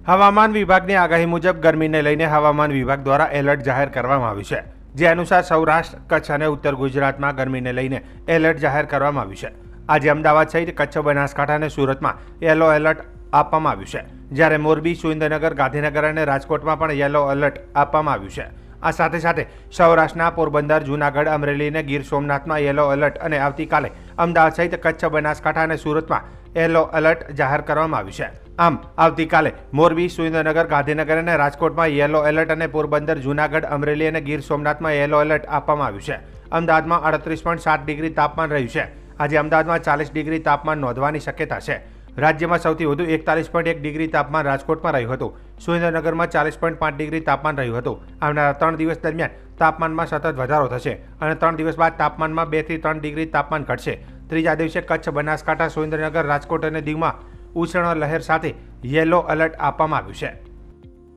હવામાન વિભાગની આગાહી મુજબ ગરમીને લઈને હવામાન વિભાગ દ્વારા એલર્ટ જાહેર કરવામાં આવ્યું છે, જે અનુસાર સૌરાષ્ટ્ર, કચ્છ અને ઉત્તર ગુજરાતમાં ગરમીને લઈને એલર્ટ જાહેર કરવામાં આવ્યું છે. આજે અમદાવાદ સહિત કચ્છ, બનાસકાંઠા અને સુરતમાં યલો એલર્ટ આપવામાં આવ્યું છે, જ્યારે મોરબી, સુરેન્દ્રનગર, ગાંધીનગર અને રાજકોટમાં પણ યલો એલર્ટ આપવામાં આવ્યું છે. આ સાથે સાથે સૌરાષ્ટ્રના પોરબંદર, જૂનાગઢ, અમરેલી અને ગીર સોમનાથમાં યલો એલર્ટ અને આવતીકાલે અમદાવાદ સહિત કચ્છ, બનાસકાંઠા અને સુરતમાં યલો એલર્ટ જાહેર કરવામાં આવ્યું છે. આમ આવતીકાલે મોરબી, સુરેન્દ્રનગર, ગાંધીનગર અને રાજકોટમાં યલો એલર્ટ અને પોરબંદર, જૂનાગઢ, અમરેલી અને ગીર સોમનાથમાં યલો એલર્ટ આપવામાં આવ્યું છે. અમદાવાદમાં 38.7 ડિગ્રી તાપમાન રહ્યું છે. આજે અમદાવાદમાં 40 ડિગ્રી તાપમાન નોંધવાની શક્યતા છે. રાજ્યમાં સૌથી વધુ 41.1 ડિગ્રી તાપમાન રાજકોટમાં રહ્યું હતું. સુરેન્દ્રનગરમાં 40.5 ડિગ્રી તાપમાન રહ્યું હતું. આવનારા 3 દિવસ દરમિયાન તાપમાનમાં સતત વધારો થશે અને 3 દિવસ બાદ તાપમાનમાં 2 થી 3 ડિગ્રી તાપમાન ઘટશે. ત્રીજા દિવસે કચ્છ, બનાસકાંઠા, સુરેન્દ્રનગર, રાજકોટ અને દીવમાં ઉષ્ણ લહેર સાથે યલો એલર્ટ આપવામાં આવ્યું છે.